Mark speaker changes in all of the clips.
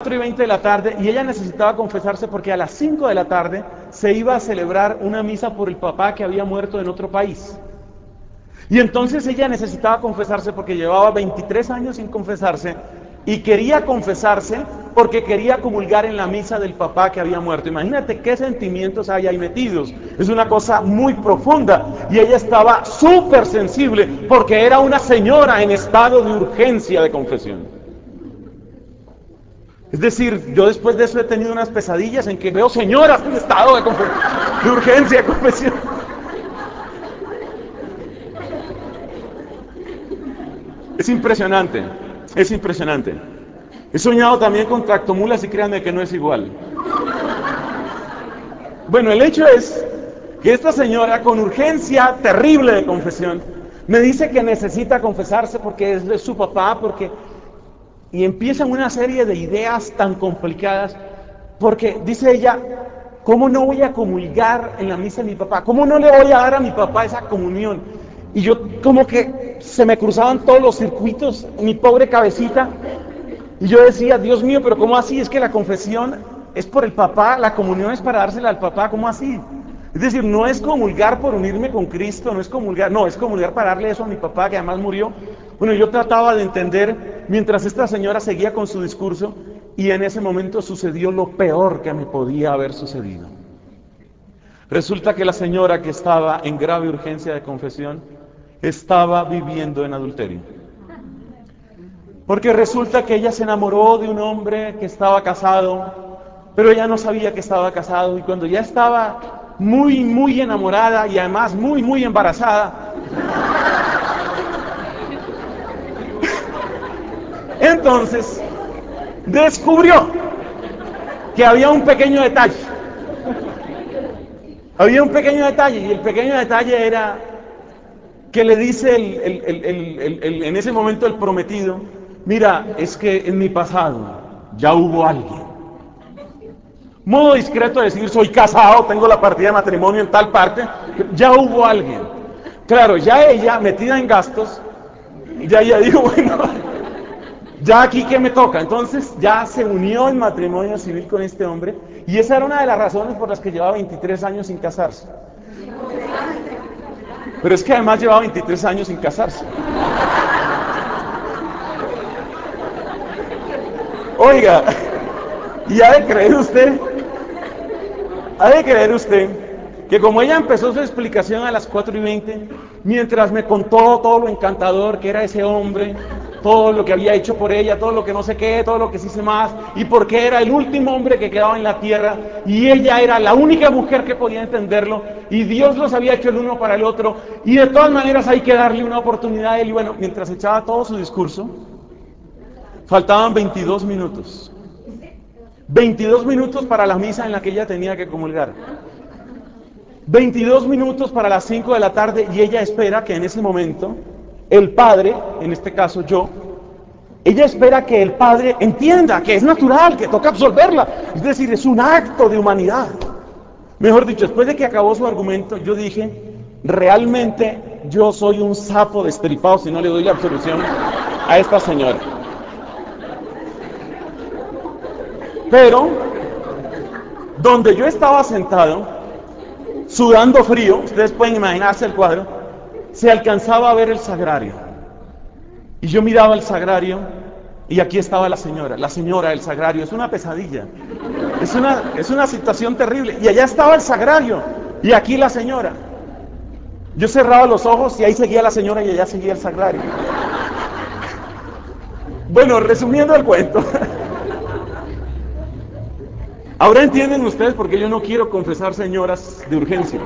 Speaker 1: 4:20 de la tarde y ella necesitaba confesarse porque a las 5 de la tarde se iba a celebrar una misa por el papá que había muerto en otro país. Y entonces ella necesitaba confesarse porque llevaba 23 años sin confesarse y quería confesarse porque quería comulgar en la misa del papá que había muerto. Imagínate qué sentimientos hay ahí metidos. Es una cosa muy profunda y ella estaba súper sensible porque era una señora en estado de urgencia de confesión. Es decir, yo después de eso he tenido unas pesadillas en que veo señoras en estado de urgencia de confesión. Es impresionante, es impresionante. He soñado también con tractomulas y créanme que no es igual. Bueno, el hecho es que esta señora con urgencia terrible de confesión me dice que necesita confesarse porque es de su papá, porque... Y empiezan una serie de ideas tan complicadas, porque dice ella, ¿cómo no voy a comulgar en la misa de mi papá? ¿Cómo no le voy a dar a mi papá esa comunión? Y yo como que se me cruzaban todos los circuitos en mi pobre cabecita, y yo decía, Dios mío, pero ¿cómo así? Es que la confesión es por el papá, la comunión es para dársela al papá, ¿cómo así? Es decir, no es comulgar por unirme con Cristo, no es comulgar para darle eso a mi papá que además murió. Bueno, yo trataba de entender mientras esta señora seguía con su discurso y en ese momento sucedió lo peor que me podía haber sucedido. Resulta que la señora que estaba en grave urgencia de confesión estaba viviendo en adulterio. Porque resulta que ella se enamoró de un hombre que estaba casado, pero ella no sabía que estaba casado y cuando ya estaba muy enamorada y además muy embarazada, entonces descubrió que había un pequeño detalle. Había un pequeño detalle y el pequeño detalle era que le dice en ese momento el prometido, mira, es que en mi pasado ya hubo alguien. Modo discreto de decir, soy casado, tengo la partida de matrimonio en tal parte, ya hubo alguien. Claro, ya ella, metida en gastos, ya ella dijo, bueno, ya aquí que me toca. Entonces ya se unió en matrimonio civil con este hombre y esa era una de las razones por las que llevaba 23 años sin casarse. Pero es que además llevaba 23 años sin casarse. Oiga, y ha de creer usted que como ella empezó su explicación a las 4:20, mientras me contó todo lo encantador que era ese hombre, todo lo que había hecho por ella, todo lo que no sé qué, todo lo que sí sé más, y porque era el último hombre que quedaba en la tierra, y ella era la única mujer que podía entenderlo, y Dios los había hecho el uno para el otro, y de todas maneras hay que darle una oportunidad a él. Y bueno, mientras echaba todo su discurso, faltaban 22 minutos. 22 minutos para la misa en la que ella tenía que comulgar. 22 minutos para las 5 de la tarde y ella espera que en ese momento el padre, en este caso yo, ella espera que el padre entienda que es natural, que toca absolverla. Es decir, es un acto de humanidad. Mejor dicho, después de que acabó su argumento, yo dije, realmente yo soy un sapo destripado si no le doy la absolución a esta señora. Pero, donde yo estaba sentado, sudando frío, ustedes pueden imaginarse el cuadro, se alcanzaba a ver el sagrario. Y yo miraba el sagrario y aquí estaba la señora del sagrario. Es una pesadilla, es una situación terrible. Y allá estaba el sagrario y aquí la señora. Yo cerraba los ojos y ahí seguía la señora y allá seguía el sagrario. Bueno, resumiendo el cuento. Ahora entienden ustedes por qué yo no quiero confesar señoras de urgencia.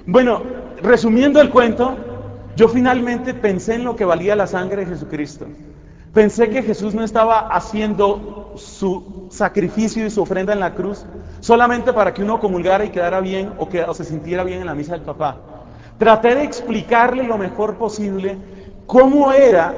Speaker 1: Bueno, resumiendo el cuento, yo finalmente pensé en lo que valía la sangre de Jesucristo. Pensé que Jesús no estaba haciendo su sacrificio y su ofrenda en la cruz solamente para que uno comulgara y quedara bien o se sintiera bien en la misa del papá. Traté de explicarle lo mejor posible cómo era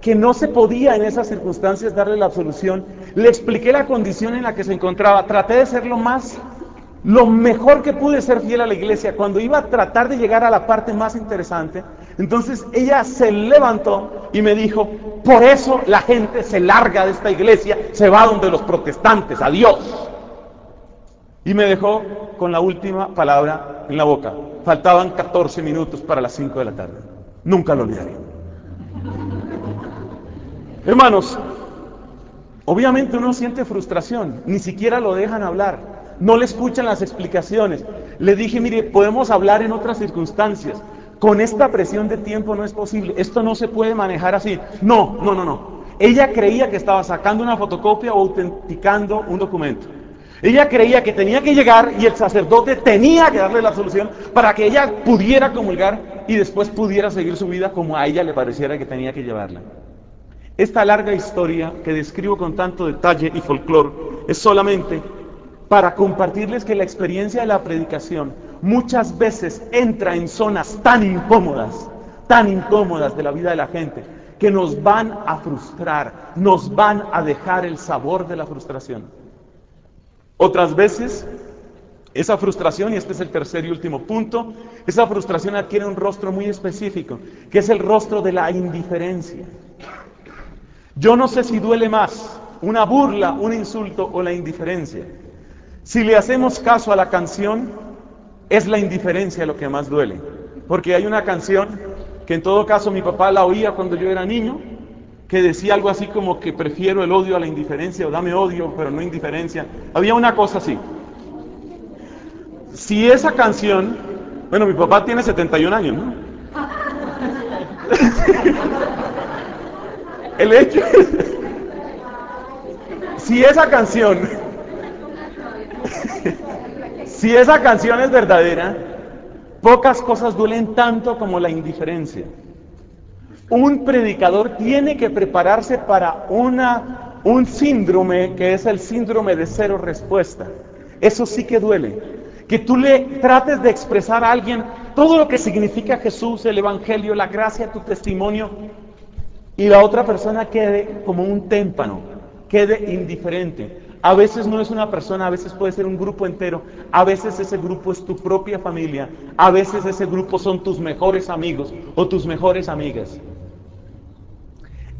Speaker 1: que no se podía en esas circunstancias darle la absolución. Le expliqué la condición en la que se encontraba. Traté de ser lo mejor que pude ser fiel a la iglesia. Cuando iba a tratar de llegar a la parte más interesante, Entonces ella se levantó y me dijo, por eso la gente se larga de esta iglesia, se va donde los protestantes, adiós. Y me dejó con la última palabra en la boca. Faltaban 14 minutos para las 5 de la tarde. Nunca lo olvidaré. Hermanos, obviamente uno siente frustración, ni siquiera lo dejan hablar, no le escuchan las explicaciones. Le dije, mire, podemos hablar en otras circunstancias. Con esta presión de tiempo no es posible, esto no se puede manejar así. No. Ella creía que estaba sacando una fotocopia o autenticando un documento. Ella creía que tenía que llegar y el sacerdote tenía que darle la solución para que ella pudiera comulgar y después pudiera seguir su vida como a ella le pareciera que tenía que llevarla. Esta larga historia que describo con tanto detalle y folclore es solamente para compartirles que la experiencia de la predicación muchas veces entra en zonas tan incómodas de la vida de la gente, que nos van a frustrar, nos van a dejar el sabor de la frustración. Otras veces, esa frustración, y este es el tercer y último punto, esa frustración adquiere un rostro muy específico, que es el rostro de la indiferencia. Yo no sé si duele más una burla, un insulto o la indiferencia. Si le hacemos caso a la canción, es la indiferencia lo que más duele. Porque hay una canción que en todo caso mi papá la oía cuando yo era niño, que decía algo así como que prefiero el odio a la indiferencia, o dame odio, pero no indiferencia. Había una cosa así. Si esa canción, bueno, mi papá tiene 71 años, ¿no? El hecho es, si esa canción es verdadera, pocas cosas duelen tanto como la indiferencia. Un predicador tiene que prepararse para un síndrome que es el síndrome de cero respuesta. Eso sí que duele. Que tú le trates de expresar a alguien todo lo que significa Jesús, el Evangelio, la gracia, tu testimonio, y la otra persona quede como un témpano, quede indiferente. A veces no es una persona, a veces puede ser un grupo entero, a veces ese grupo es tu propia familia, a veces ese grupo son tus mejores amigos o tus mejores amigas.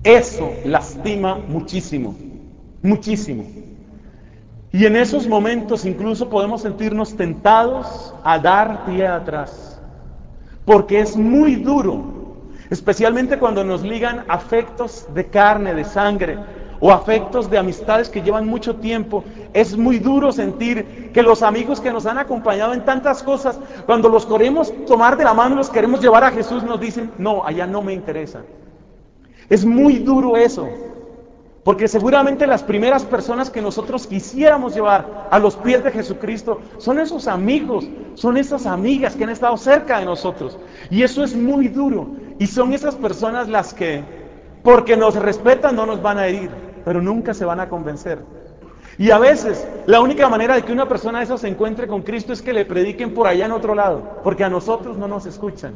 Speaker 1: Eso lastima muchísimo, muchísimo. Y en esos momentos incluso podemos sentirnos tentados a dar pie atrás, porque es muy duro. Especialmente cuando nos ligan afectos de carne, de sangre, o afectos de amistades que llevan mucho tiempo. Es muy duro sentir que los amigos que nos han acompañado en tantas cosas, cuando los queremos tomar de la mano, los queremos llevar a Jesús, nos dicen, no, allá no me interesa. Es muy duro eso, porque seguramente las primeras personas que nosotros quisiéramos llevar a los pies de Jesucristo son esos amigos, son esas amigas que han estado cerca de nosotros. Y eso es muy duro. Y son esas personas las que, porque nos respetan, no nos van a herir, pero nunca se van a convencer. Y a veces, la única manera de que una persona de esas se encuentre con Cristo es que le prediquen por allá en otro lado, porque a nosotros no nos escuchan.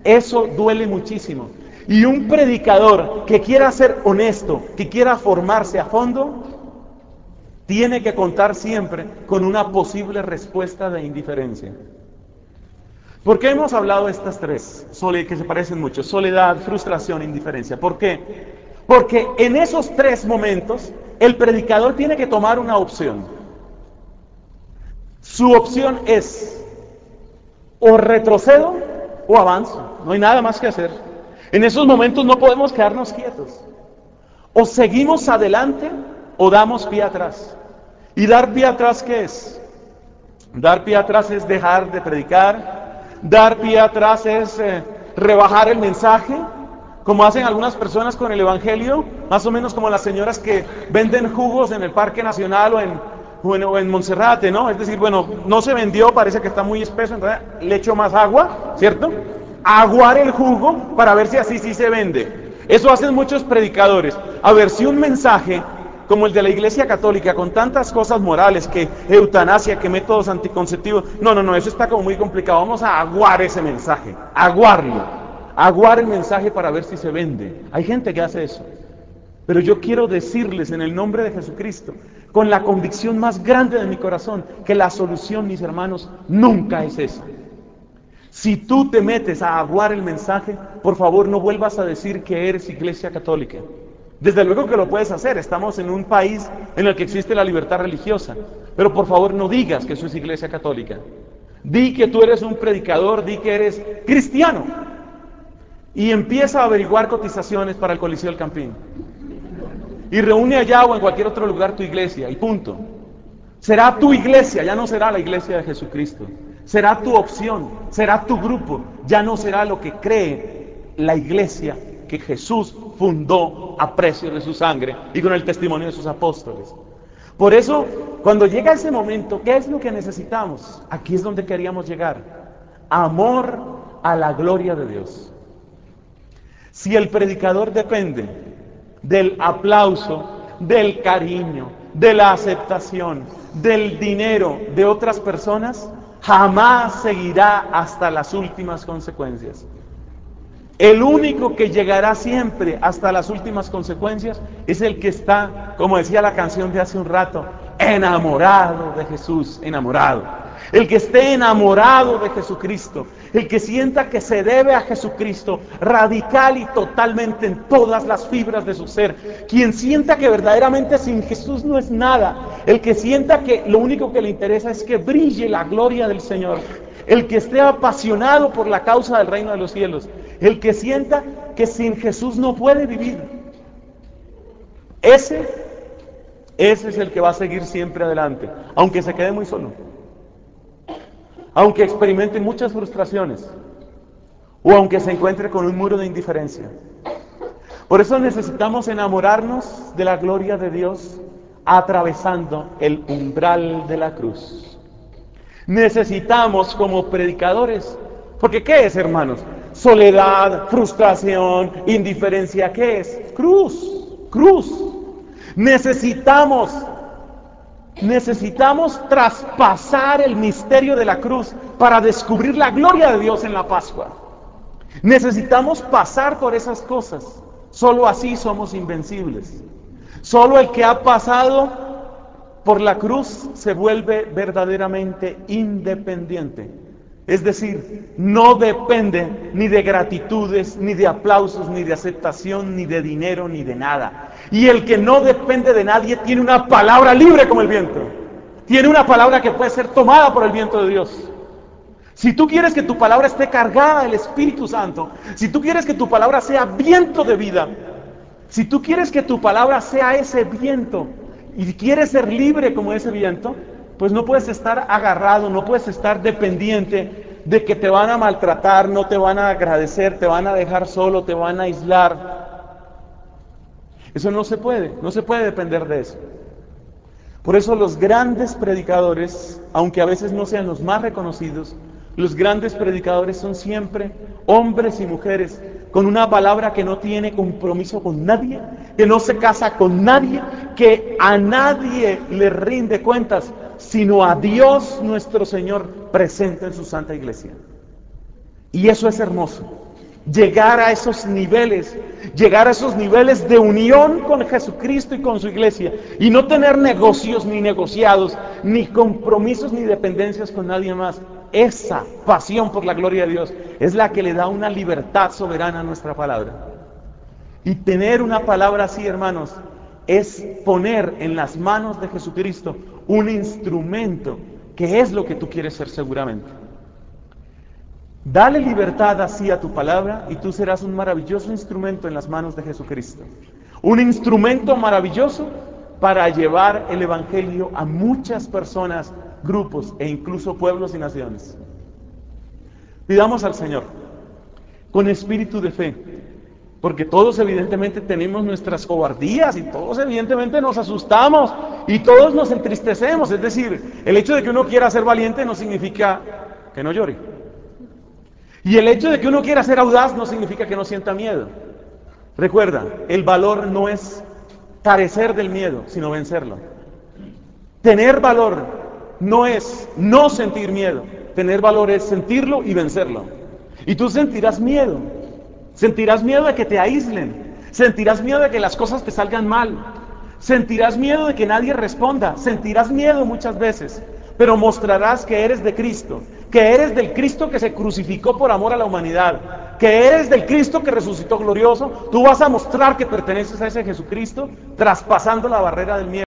Speaker 1: Eso duele muchísimo. Y un predicador que quiera ser honesto, que quiera formarse a fondo, tiene que contar siempre con una posible respuesta de indiferencia. ¿Por qué hemos hablado de estas tres que se parecen mucho? Soledad, frustración, indiferencia. ¿Por qué? Porque en esos tres momentos el predicador tiene que tomar una opción. Su opción es o retrocedo o avanzo. No hay nada más que hacer. En esos momentos no podemos quedarnos quietos. O seguimos adelante o damos pie atrás. ¿Y dar pie atrás qué es? Dar pie atrás es dejar de predicar. Dar pie atrás es rebajar el mensaje, como hacen algunas personas con el Evangelio, más o menos como las señoras que venden jugos en el Parque Nacional o en Monserrate, ¿no? Es decir, bueno, no se vendió, parece que está muy espeso, entonces le echo más agua, ¿cierto? Aguar el jugo para ver si así sí se vende. Eso hacen muchos predicadores. A ver, si un mensaje como el de la Iglesia Católica, con tantas cosas morales, que eutanasia, que métodos anticonceptivos, no, eso está como muy complicado. Vamos a aguar ese mensaje, aguar el mensaje para ver si se vende. Hay gente que hace eso. Pero yo quiero decirles en el nombre de Jesucristo, con la convicción más grande de mi corazón, que la solución, mis hermanos, nunca es esa. Si tú te metes a aguar el mensaje, por favor no vuelvas a decir que eres Iglesia Católica. Desde luego que lo puedes hacer, estamos en un país en el que existe la libertad religiosa, pero por favor no digas que eso es Iglesia Católica. Di que tú eres un predicador, di que eres cristiano y empieza a averiguar cotizaciones para el Coliseo del Campín. Y reúne allá o en cualquier otro lugar tu iglesia y punto. Será tu iglesia, ya no será la iglesia de Jesucristo. Será tu opción, será tu grupo, ya no será lo que cree la iglesia que Jesús fundó a precio de su sangre y con el testimonio de sus apóstoles. Por eso, cuando llega ese momento, ¿qué es lo que necesitamos? Aquí es donde queríamos llegar. Amor a la gloria de Dios. Si el predicador depende del aplauso, del cariño, de la aceptación, del dinero de otras personas, jamás seguirá hasta las últimas consecuencias. El único que llegará siempre hasta las últimas consecuencias es el que está, como decía la canción de hace un rato, enamorado de Jesús, enamorado. El que esté enamorado de Jesucristo, el que sienta que se debe a Jesucristo radical y totalmente en todas las fibras de su ser, quien sienta que verdaderamente sin Jesús no es nada, el que sienta que lo único que le interesa es que brille la gloria del Señor, el que esté apasionado por la causa del reino de los cielos, el que sienta que sin Jesús no puede vivir, ese es el que va a seguir siempre adelante, aunque se quede muy solo, aunque experimente muchas frustraciones o aunque se encuentre con un muro de indiferencia. Por eso necesitamos enamorarnos de la gloria de Dios atravesando el umbral de la cruz. Necesitamos como predicadores, porque ¿qué es, hermanos? Soledad, frustración, indiferencia, ¿qué es? Cruz, cruz. Necesitamos traspasar el misterio de la cruz para descubrir la gloria de Dios en la Pascua. Necesitamos pasar por esas cosas. Solo así somos invencibles. Solo el que ha pasado por la cruz se vuelve verdaderamente independiente. Es decir, no depende ni de gratitudes, ni de aplausos, ni de aceptación, ni de dinero, ni de nada. Y el que no depende de nadie tiene una palabra libre como el viento. Tiene una palabra que puede ser tomada por el viento de Dios. Si tú quieres que tu palabra esté cargada del Espíritu Santo, si tú quieres que tu palabra sea viento de vida, si tú quieres que tu palabra sea ese viento y quieres ser libre como ese viento, pues no puedes estar agarrado, no puedes estar dependiente de que te van a maltratar, no te van a agradecer, te van a dejar solo, te van a aislar. Eso no se puede depender de eso. Por eso los grandes predicadores, aunque a veces no sean los más reconocidos, los grandes predicadores son siempre hombres y mujeres con una palabra que no tiene compromiso con nadie, que no se casa con nadie, que a nadie le rinde cuentas, sino a Dios nuestro Señor presente en su santa iglesia. Y eso es hermoso, llegar a esos niveles de unión con Jesucristo y con su iglesia, y no tener negocios ni negociados, ni compromisos ni dependencias con nadie más. Esa pasión por la gloria de Dios es la que le da una libertad soberana a nuestra palabra. Y tener una palabra así, hermanos, es poner en las manos de Jesucristo un instrumento que es lo que tú quieres ser seguramente. Dale libertad así a tu palabra y tú serás un maravilloso instrumento en las manos de Jesucristo. Un instrumento maravilloso para llevar el Evangelio a muchas personas, grupos e incluso pueblos y naciones. Pidamos al Señor con espíritu de fe, porque todos evidentemente tenemos nuestras cobardías y todos evidentemente nos asustamos y todos nos entristecemos. Es decir, el hecho de que uno quiera ser valiente no significa que no llore. Y el hecho de que uno quiera ser audaz no significa que no sienta miedo. Recuerda, el valor no es carecer del miedo, sino vencerlo. Tener valor no es no sentir miedo. Tener valor es sentirlo y vencerlo. Y tú sentirás miedo. Sentirás miedo de que te aíslen. Sentirás miedo de que las cosas te salgan mal. Sentirás miedo de que nadie responda. Sentirás miedo muchas veces. Pero mostrarás que eres de Cristo, que eres del Cristo que se crucificó por amor a la humanidad, que eres del Cristo que resucitó glorioso, tú vas a mostrar que perteneces a ese Jesucristo, traspasando la barrera del miedo.